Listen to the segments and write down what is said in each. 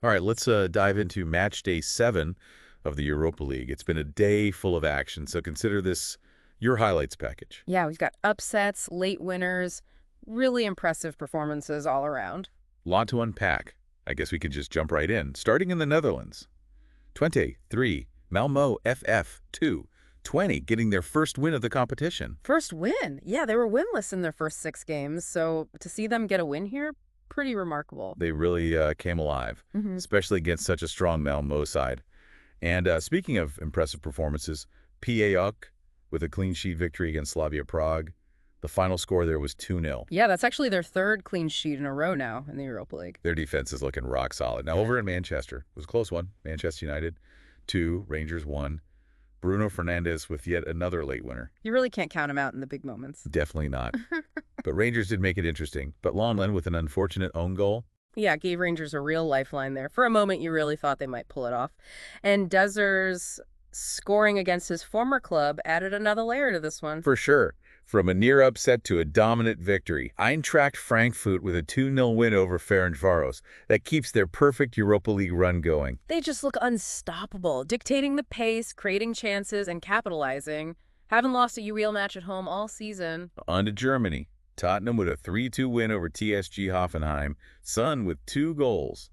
All right, let's dive into match day 7 of the Europa League. It's been a day full of action, so consider this your highlights package. Yeah, we've got upsets, late winners, really impressive performances all around. Lot to unpack. I guess we could just jump right in, starting in the Netherlands. Twente, 3. Malmo, FF, 2. 20 getting their first win of the competition. First win. Yeah, they were winless in their first 6 games, so to see them get a win here, pretty remarkable. They really came alive, especially against such a strong Malmo side. And speaking of impressive performances, PAOK with a clean sheet victory against Slavia Prague. The final score there was 2-0. Yeah, that's actually their third clean sheet in a row now in the Europa League. Their defense is looking rock solid. Now over in Manchester, it was a close one. Manchester United, 2. Rangers, 1. Bruno Fernandes with yet another late winner. You really can't count them out in the big moments. Definitely not. But Rangers did make it interesting. But Lonlen with an unfortunate own goal. Yeah, gave Rangers a real lifeline there. For a moment, you really thought they might pull it off. And Dezer's scoring against his former club added another layer to this one. For sure. From a near upset to a dominant victory, Eintracht Frankfurt with a 2-0 win over Ferencvaros. That keeps their perfect Europa League run going. They just look unstoppable, dictating the pace, creating chances, and capitalizing. Haven't lost a UEL match at home all season. On to Germany. Tottenham with a 3-2 win over TSG Hoffenheim. Son with 2 goals.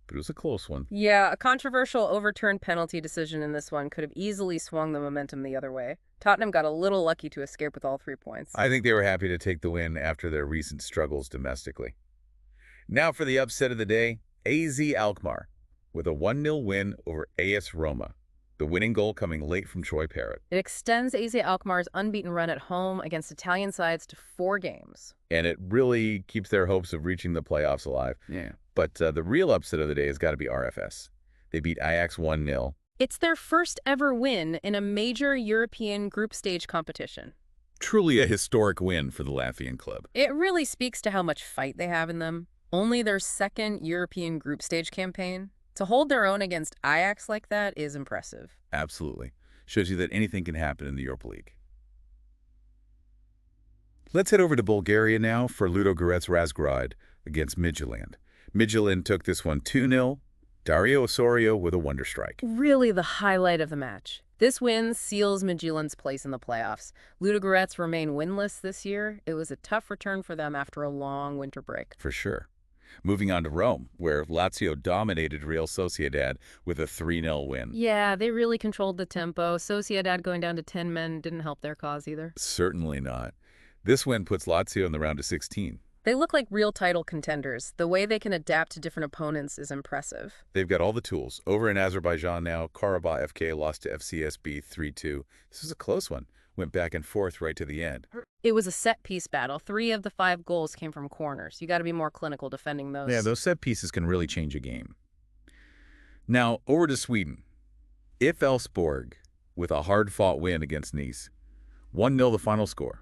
But it was a close one. Yeah, a controversial overturned penalty decision in this one could have easily swung the momentum the other way. Tottenham got a little lucky to escape with all 3 points. I think they were happy to take the win after their recent struggles domestically. Now for the upset of the day, AZ Alkmaar with a 1-0 win over AS Roma. The winning goal coming late from Troy Parrott. It extends AZ Alkmaar's unbeaten run at home against Italian sides to 4 games. And it really keeps their hopes of reaching the playoffs alive. Yeah. But the real upset of the day has got to be RFS. They beat Ajax 1-0. It's their first ever win in a major European group stage competition. Truly a historic win for the Latvian club. It really speaks to how much fight they have in them. Only their second European group stage campaign. To hold their own against Ajax like that is impressive. Absolutely. Shows you that anything can happen in the Europa League. Let's head over to Bulgaria now for Lodogroets Razgrad against Midtjylland. Midtjylland took this one 2-0. Dario Osorio with a wonder strike. Really the highlight of the match. This win seals Midtjylland's place in the playoffs. Ludogoretz remain winless this year. It was a tough return for them after a long winter break. For sure. Moving on to Rome, where Lazio dominated Real Sociedad with a 3-0 win. Yeah, they really controlled the tempo. Sociedad going down to 10 men didn't help their cause either. Certainly not. This win puts Lazio in the round of 16. They look like real title contenders. The way they can adapt to different opponents is impressive. They've got all the tools. Over in Azerbaijan now, Qarabag FK lost to FCSB 3-2. This was a close one. Went back and forth right to the end. It was a set-piece battle. 3 of the 5 goals came from corners. You got to be more clinical defending those. Yeah, those set pieces can really change a game. Now, over to Sweden. If Elfsborg with a hard-fought win against Nice. 1-0 the final score.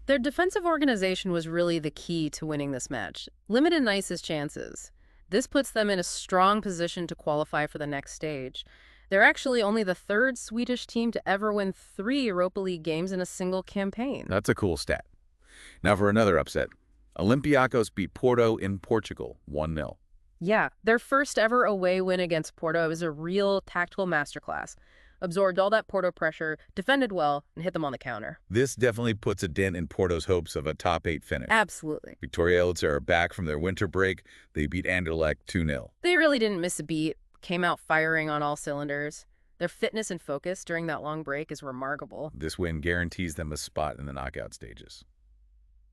Their defensive organization was really the key to winning this match. Limited Nice's chances. This puts them in a strong position to qualify for the next stage. They're actually only the 3rd Swedish team to ever win 3 Europa League games in a single campaign. That's a cool stat. Now for another upset. Olympiakos beat Porto in Portugal 1-0. Yeah, their first ever away win against Porto was a real tactical masterclass. Absorbed all that Porto pressure, defended well, and hit them on the counter. This definitely puts a dent in Porto's hopes of a top 8 finish. Absolutely. Victoria Elitser are back from their winter break. They beat Anderlecht 2-0. They really didn't miss a beat, came out firing on all cylinders. Their fitness and focus during that long break is remarkable. This win guarantees them a spot in the knockout stages.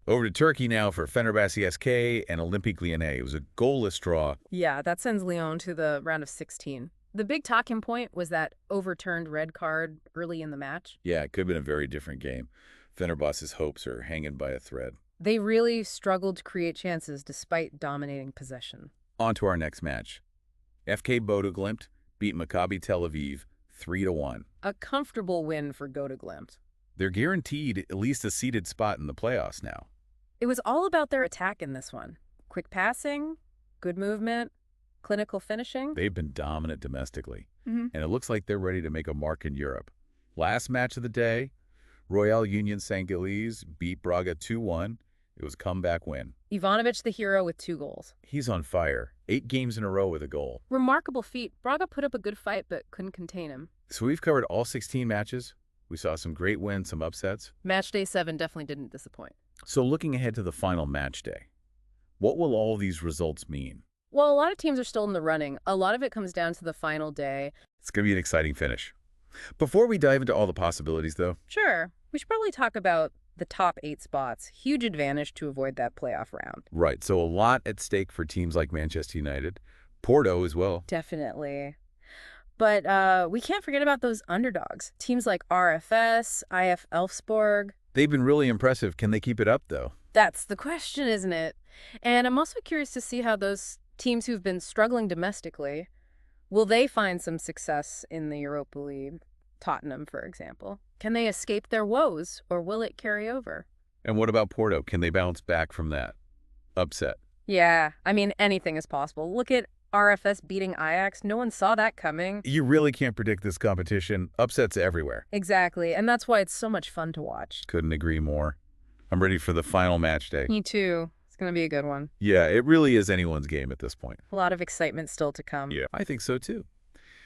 Over to Turkey now for Fenerbahce SK and Olympique Lyonnais. It was a goalless draw. Yeah, that sends Lyon to the round of 16. The big talking point was that overturned red card early in the match. Yeah, it could have been a very different game. Fenerbahce's hopes are hanging by a thread. They really struggled to create chances despite dominating possession. On to our next match. FK Bodo Glimt beat Maccabi Tel Aviv 3-1. A comfortable win for Bodo Glimt. They're guaranteed at least a seeded spot in the playoffs now. It was all about their attack in this one. Quick passing, good movement, clinical finishing. They've been dominant domestically, Mhm. and it looks like they're ready to make a mark in Europe. Last match of the day, Royale Union St. Gilles beat Braga 2-1. It was a comeback win. Ivanovic the hero with 2 goals. He's on fire. 8 games in a row with a goal. Remarkable feat. Braga put up a good fight but couldn't contain him. So we've covered all 16 matches. We saw some great wins, some upsets. Match day 7 definitely didn't disappoint. So looking ahead to the final match day, what will all these results mean? Well, a lot of teams are still in the running. A lot of it comes down to the final day. It's going to be an exciting finish. Before we dive into all the possibilities, though, Sure, we should probably talk about the top 8 spots. Huge advantage to avoid that playoff round. right, so a lot at stake for teams like Manchester United, Porto as well. Definitely. But we can't forget about those underdogs. Teams like RFS, IF Elfsborg. They've been really impressive. Can they keep it up, though? That's the question, isn't it? And I'm also curious to see how those teams who've been struggling domestically, will they find some success in the Europa League? Tottenham, for example. Can they escape their woes, or will it carry over? And what about Porto? Can they bounce back from that upset? Yeah, I mean, anything is possible. Look at RFS beating Ajax. No one saw that coming. You really can't predict this competition. Upsets everywhere. Exactly, and that's why it's so much fun to watch. Couldn't agree more. I'm ready for the final match day. Me too. It's going to be a good one. Yeah, it really is anyone's game at this point. A lot of excitement still to come. Yeah, I think so too.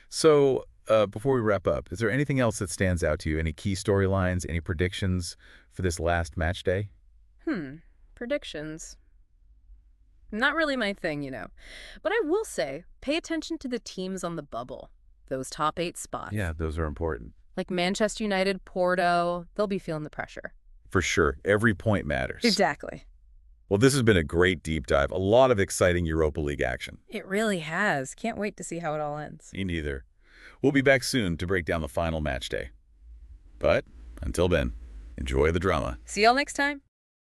So, before we wrap up, is there anything else that stands out to you? Any key storylines, any predictions for this last match day? Predictions. Not really my thing, But I will say, pay attention to the teams on the bubble. Those top 8 spots. Yeah, those are important. Like Manchester United, Porto, they'll be feeling the pressure. For sure. Every point matters. Exactly. Well, this has been a great deep dive. A lot of exciting Europa League action. It really has. Can't wait to see how it all ends. Me neither. We'll be back soon to break down the final match day. But until then, enjoy the drama. See y'all next time.